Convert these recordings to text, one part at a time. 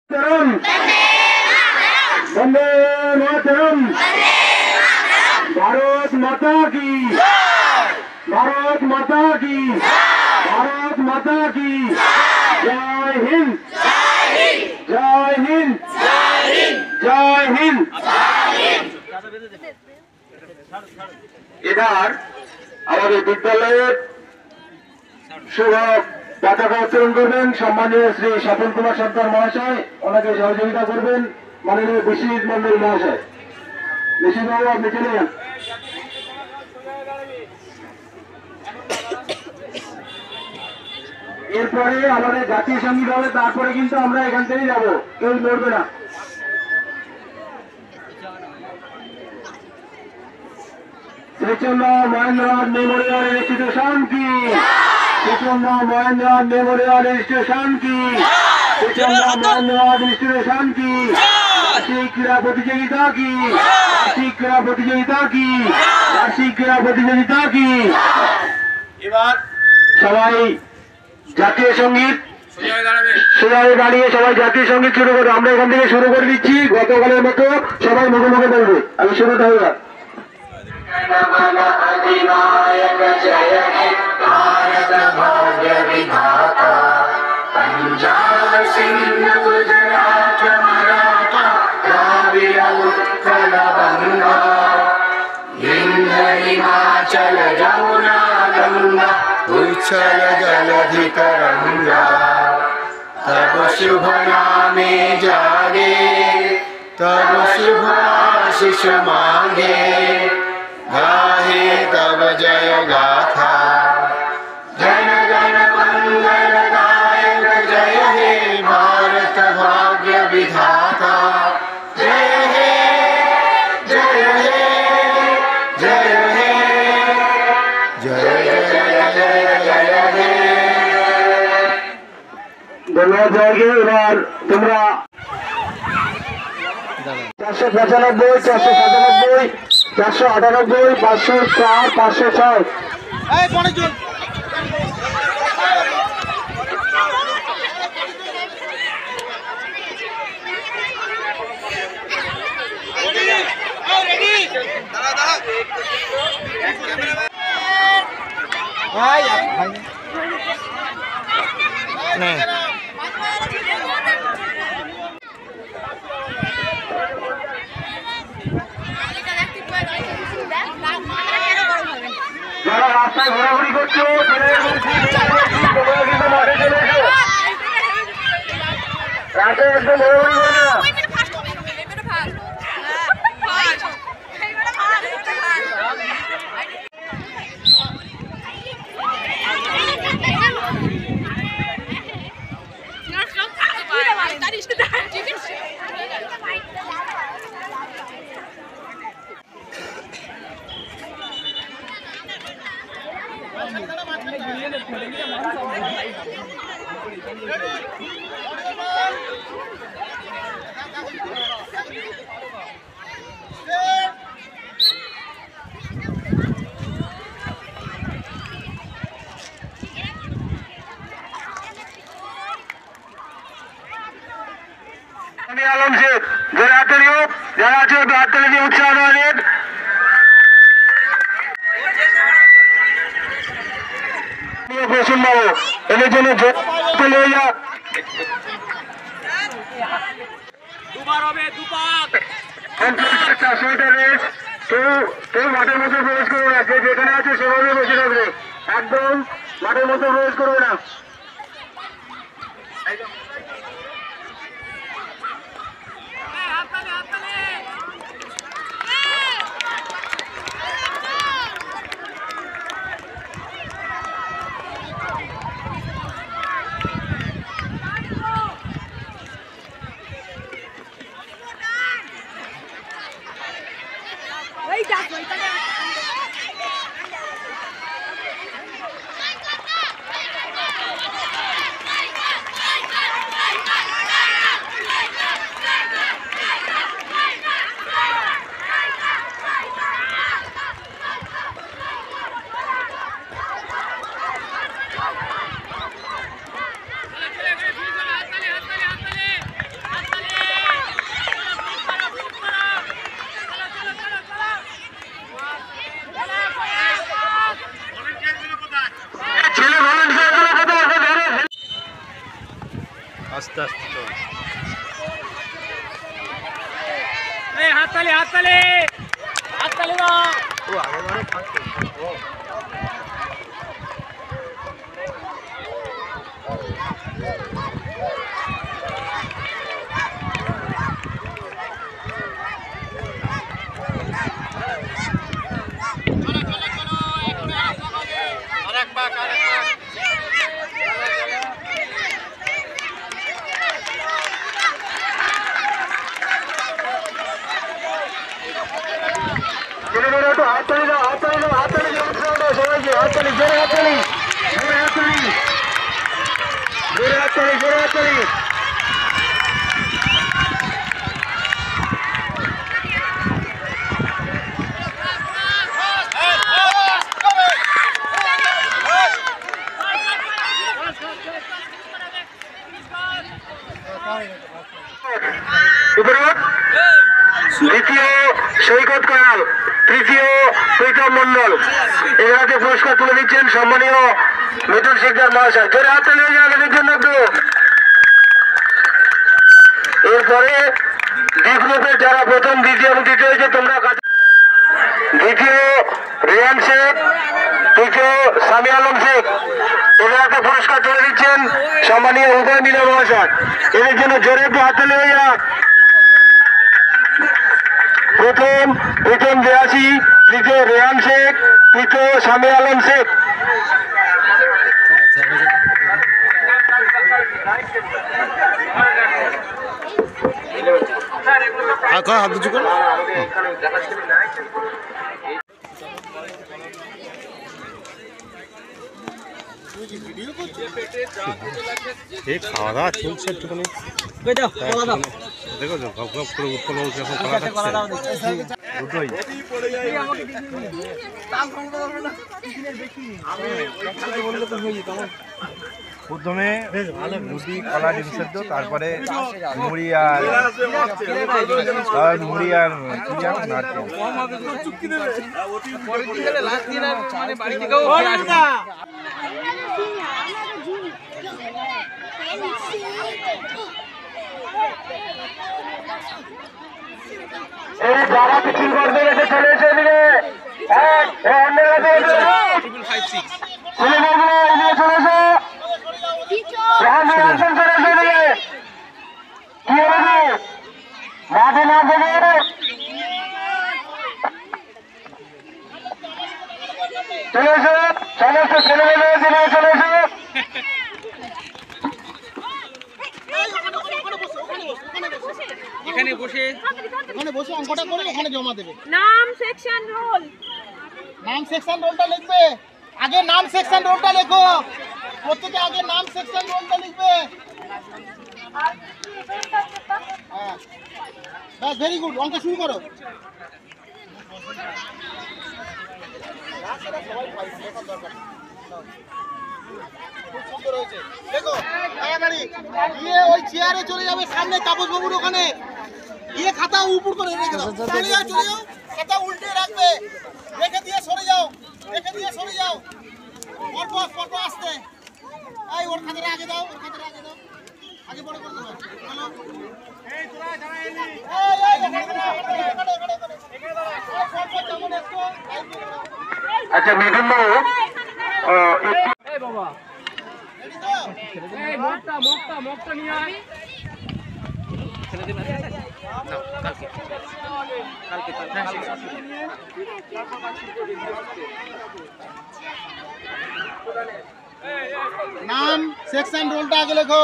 वंदे मातरम। भारत माता की, भारत माता की, भारत माता की जय हिंद, जय हिंद, जय हिंद। এবার আমাদের বিদ্যালয়ের শুভ পতাকা উত্তোলন করবেন সম্মানীয় শ্রী স্বপন কুমার সরকার মহাশয়, ওনাকে সহযোগিতা করবেন মাননীয় বিশ্বজিৎ মন্ডল মহাশয়। বিশ্বজিৎবাবু আপনি চলে যান। এরপরে আমাদের জাতীয় সঙ্গীত হবে, তারপরে কিন্তু আমরা এখান থেকেই যাবো, কেউ লড়বে না। শ্রীচন্দ্র মহেন্দ্রনাথ মেমোরিয়াল ইনস্টিটিউশন কি, শ্রীচন্দ্র মহেন্দ্রনাথ মেমোরিয়াল ইনস্টিটিউশন কি, শ্রীচন্দ্র মহেন্দ্রনাথ ইনস্টিটিউশন কি, বার্ষিক ক্রীড়া প্রতিযোগিতা কি, বার্ষিক ক্রীড়া প্রতিযোগিতা কি, বার্ষিক ক্রীড়া প্রতিযোগিতা কি। এবার সবাই জাতীয় সঙ্গীত সবাই দাঁড়িয়ে সবাই জাতীয় সঙ্গীত শুরু করবে। আমরা এখান থেকে শুরু করে দিচ্ছি, গতকালের মতো সবাই মুখে মুখে বলবে। আমি শুরুটা হয়ে যাক। अधिनायक जय हे भारत भाग्य विधाता, पंजाब सिंध गुजरात मराठा द्रविड़ उत्कल गंगा, विंध्य हिमाचल जमुना गंगा उच्छल जलधि तरंगा। तब शुभ नामे जागे, तब शुभ आशीष मांगे, गाहे तब जय गाथा। जन गण मंगल गायक जय हे भारत भाग्य विधाता, जय हे जय हे जय हे जय जय जय जय हे। धन्यवाद जाएगी। এবার তোমরা 495 497 498 504 506 যারা রাস্তায় ঘোরাঘুরি করছো কিন্তু মাঠে চলে এসো, রাস্তায় একদম ঘোরাঘুরি করে না। আলম শেখ জোরে হাততালি হোক, যারা আছে হাততালি দিয়ে উৎসাহ দেওয়া। প্রসূন বাবু এদের জন্য হয়ে যাক। কেউ মাঠের মধ্যে প্রবেশ করবে না, যে যেখানে আছে সেভাবে বসে থাকবে, একদম মাঠের মধ্যে প্রবেশ করবে না। হাততালি হাততালি হাততালি দাও। হাততালি দাও, হাততালি দাও, হাততালি দিয়ে উৎসাহ দাও সবাইকে। হাততালি, জোরে হাততালি, জোরে হাততালি, জোরে হাততালি, জোরে হাততালি। দ্বিতীয় সৈকত কয়াল, তৃতীয় প্রীতম মন্ডল। এর হাতে পুরস্কার তুলে দিচ্ছেন সম্মানীয় মিঠুন শিকদার মহাশয়। জোরে হাতে নিয়ে যান এদের জন্য একটু। এরপরে ডি গ্রুপের যারা প্রথম, দ্বিতীয় এবং তৃতীয় হয়েছে তোমরা দ্বিতীয় রিয়ান শেখ, তৃতীয় সামি আলম শেখ। এদের হাতে পুরস্কার তুলে দিচ্ছেন সম্মানীয় উদয় মিনা মহাশয়। এদের জন্য জোরে একটু হাতে নিয়ে যান। প্রথম প্রীতম দেয়াসি, তৃতীয় রেহান শেখ, তৃতীয় সামি আলম শেখ। খাওয়া দাওয়া চলছে একটুখানি দেখো গপ গপ করে উৎপন্ন হচ্ছে এখন খাওয়া যাচ্ছে দুটোই। প্রথমে মুড়ি কলা ডিম সেদ্ধ, তারপরে মুড়ি আর মুড়ি আর এই যারা মিছিল করতে গেছে চলে এসে দিকে মাঠে না দেবে চলে এসো, সমস্ত ছেলেমেয়ে চলে এসো। এখানে বসে অঙ্কটা করে ওখানে জমা দেবে। নাম সেকশন রোল, নাম সেকশন রোলটা লিখবে আগে, নাম সেকশন রোলটা লেখো প্রত্যেকে, আগে নাম সেকশন রোলটা লিখবে। হ্যাঁ ব্যাস, ভেরি গুড, অঙ্ক শুরু করো। খুব সুন্দর হয়েছে, দেখো তাড়াতাড়ি গিয়ে ওই চেয়ারে চলে যাবে সামনে তাপস বাবুর ওখানে গিয়ে খাতা উপর করে রেখে দাও। চলে যাও, চলে যাও, খাতা উল্টে রাখবে, রেখে দিয়ে সরে যাও, রেখে দিয়ে সরে যাও, পরপর আসতে। এই ওর খাতাটা আগে দাও, ওর খাতাটা আগে দাও, আগে বড় করে দাও। চলো এই তোরা যারা এলি, এই এখানে পরপর যেমন একটু। আচ্ছা মিঠুন বাবু, এই বাবা রেডি তো? এই মগটা নিয়ে আয়। ছেলে দিন আছে না কালকে নাম সেকশন রোলটা আগে লেখো।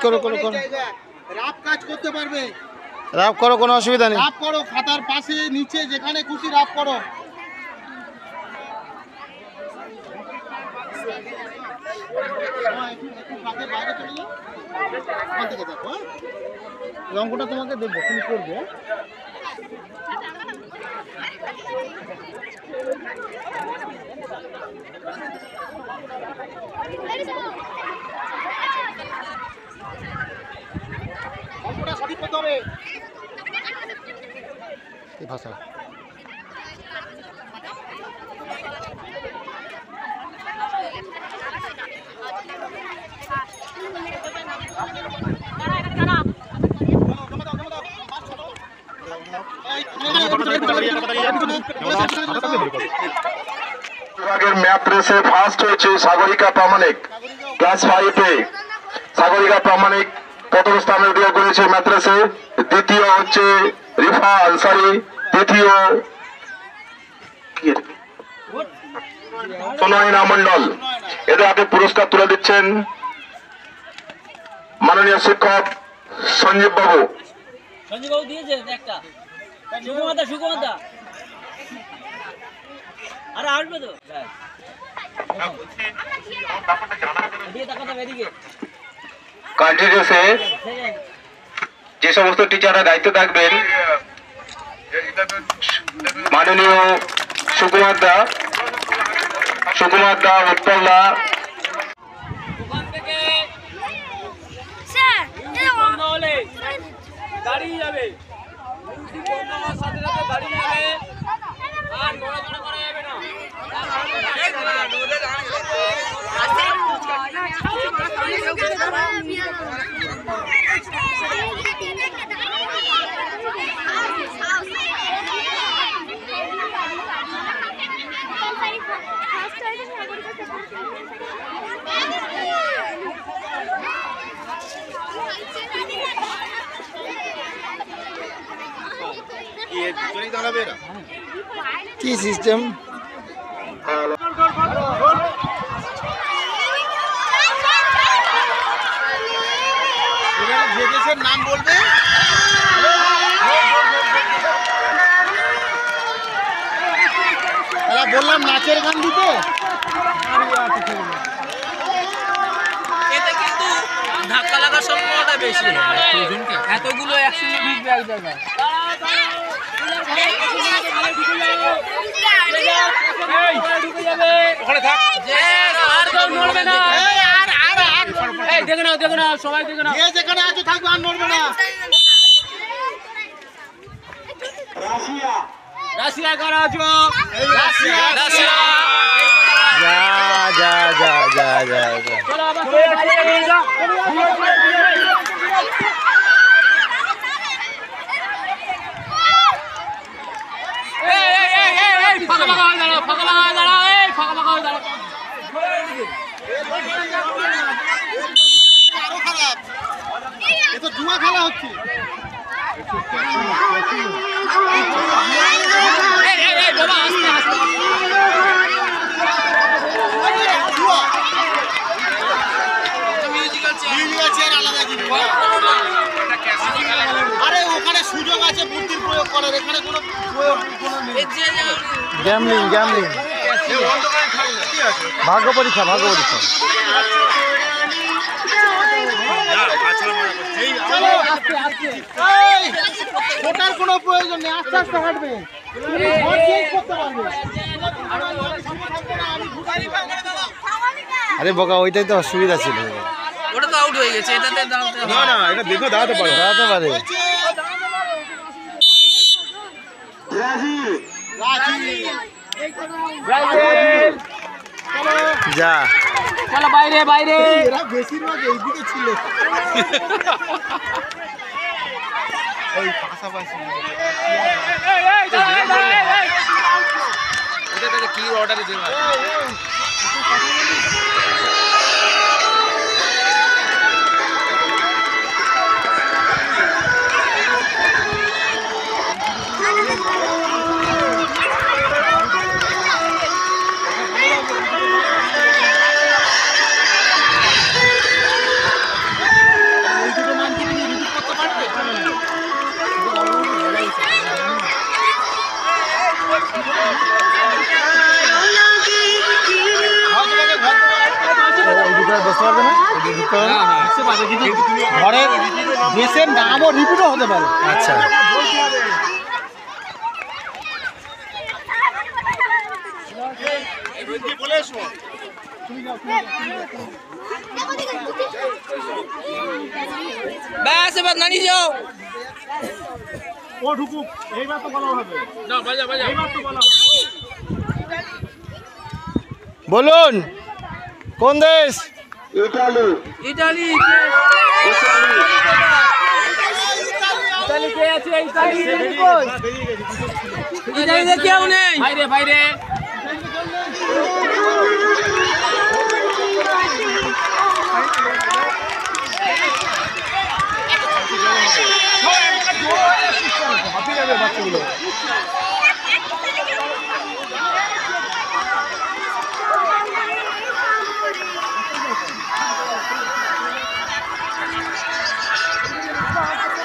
করো রাপ কাজ করতে পারবে, রাপ করো, কোনো অসুবিধা নেই। রাপ করো, খাতার পাশে নিচে যেখানে খুশি রাপ করো। বাইরে চলে যাও, ওখান থেকে দেখো। রঙটা তোমাকে দেবো, তুমি করবে। যাবে। এই ভাষা বিভাগের ম্যাথ রেসে ফার্স্ট হয়েছে সাগরিকা প্রামাণিক ক্লাস 5-এ। সাগরিকা প্রামাণিক প্রথম স্থানে অধিকার করেছে ম্যাথ রেসে। দ্বিতীয় হচ্ছে রিফা আনসারি, তৃতীয় তনয়না মন্ডল। এদের হাতে পুরস্কার তুলে দিচ্ছেন মাননীয় শিক্ষক সঞ্জীব বাবু। সঞ্জীব বাবু দিয়েছে একটা সুকুমাতা আরে আসবে তো কন্টিনিউসে যে সমস্ত টিচাররা দায়িত্ব থাকবেন মাননীয় সুকুমার দা, উৎপল দা, ওখান থেকে স্যার বন্ধ হলে দাঁড়িয়ে যাবে, মিউজিক বন্ধ হওয়ার সাথে সাথে দাঁড়িয়ে যাবে, আর নড়াচড়া করা যাবে না। কি সিস্টেম? যে দেশের নাম বলবে তারা বললাম নাচের গান দিতে। এতে কিন্তু ধাক্কা লাগার সম্ভাবনা বেশি, এতগুলো একসঙ্গে ঢুকবে এক জায়গায়। ওখানে থাক, আর কেউ নড়বে না। এই দেখে নাও সবাই দেখে নাও, যে যেখানে আছো থাকবে, আর নড়বে না। রাশিয়া কারা আছো? রাশিয়া। যা যা যা যা যা যা চলো আবার বাইরে যাও। ফাঁকা হয়ে দাঁড়াও, এই ফাঁকা হয়ে দাঁড়াও। আরো খারাপ, এ তো জুয়া খেলা হচ্ছে। বাবা আস্তে আস্তে। জুয়া। মিউজিক্যাল চেয়ার আলাদা জিনিস। আরে ওখানে সুযোগ আছে বুদ্ধির প্রয়োগ করার, এখানে কোনো প্রয়োগ নেই। গ্যামলিং ভাগ্য পরীক্ষা চলো আস্তে আস্তে, ওটার কোনো প্রয়োজন নেই, আস্তে আস্তে হাঁটবে, করতে পারবে। আরে বোকা, ওইটাই তো অসুবিধা ছিল। ওটা তো আউট হয়ে গেছে, এটাতে দাঁড়াতে হবে না। এটা দেখো দাঁড়াতে পারো। দাঁড়াতে পারে। যা চলো বাইরে। এরা বেশিরভাগ এইদিকে ছিল। ওই পাশাপাশি কি অর্ডার দেওয়া বসতে পারবে না? ঘরের দেশের নামও রিপিটও হতে পারে। আচ্ছা बस এবার নানি যাও। ও ঢুকুক, এইবার তো বলা হবে। না বাজা বাজা এইবার তো বলা হবে। বলুন কোন দেশ? ইটালি ইতালি ইতালি কে আছে ইতালি ইতালিতে কেউ নেই বাইরে বাইরে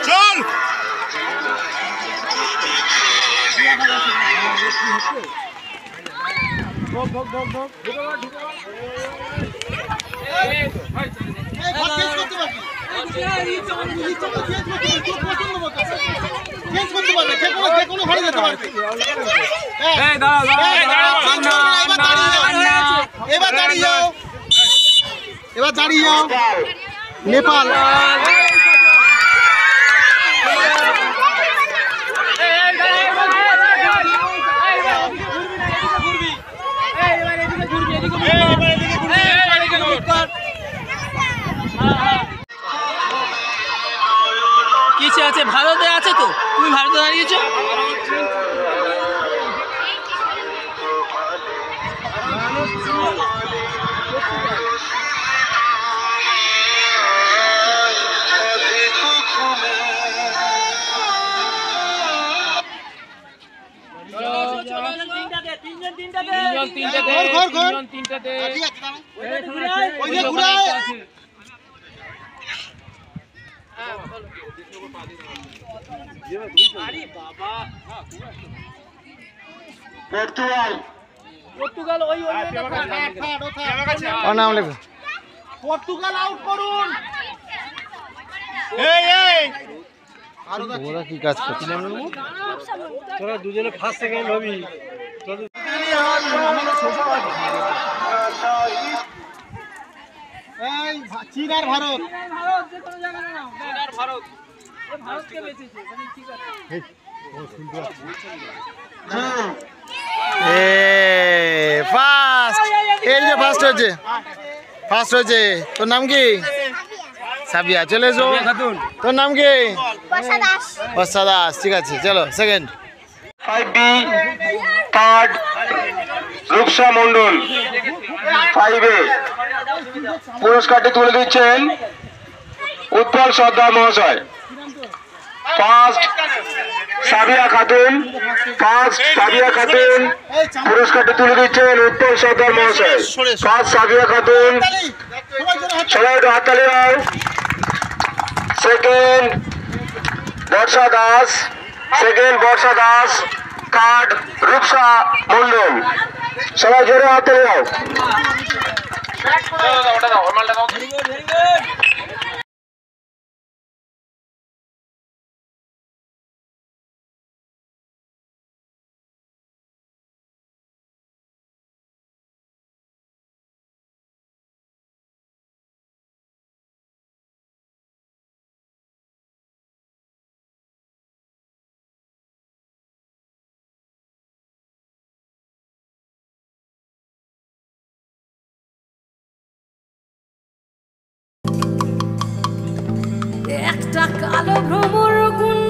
চল এই ঘর চেঞ্জ করতে পারবি? চেঞ্জ করতে পারবে, যে কোনো ঘরে যেতে পারবে। এই দাঁড়াও এবার দাঁড়িয়ে যাও, এবার দাঁড়িয়ে যাও। নেপাল কিসে আছে ভারতে আছে তো তুমি ভারতে দাঁড়িয়েছো তিনটাতে ঠিক আছে, দাঁড়াও। ওই যে ঘুরায়। পর্তুগাল পর্তুগাল ওই ওর নাম লেখো। পর্তুগাল আউট করুন। ওরা কি কাজ করছে? তোরা দুজনে ফার্স্ট সেকেন্ড হবি। এই চীন আর ভারত। ভারতকে বেঁচেছে ঠিক আছে ফার্স্ট, এই যে ফার্স্ট হয়েছে, ফার্স্ট হয়েছে। তোর নাম কি? সাবিয়া, চলে এসো। তোর নাম কি? বর্ষা দাস। ঠিক আছে, চলো সেকেন্ড। 5B থার্ড রূপসা মণ্ডল 5A পুরস্কারটি তুলে দিচ্ছেন উৎপল সর্দার মহাশয়। ফার্স্ট সাবিয়া খাতুন, ফার্স্ট সাবিয়া খাতুন পুরস্কারটি তুলে দিচ্ছেন উৎপল সর্দার মহাশয়। ফার্স্ট সাবিয়া খাতুন, সবাই একটু হাততালি দাও। সেকেন্ড বর্ষা দাস, সেকেন্ড বর্ষা দাস, থার্ড রূপসা মণ্ডল। সবাই জোরে হাততালি দাও। ওটা দাও মালটা দাও একটা কালো ভ্রমর গুণ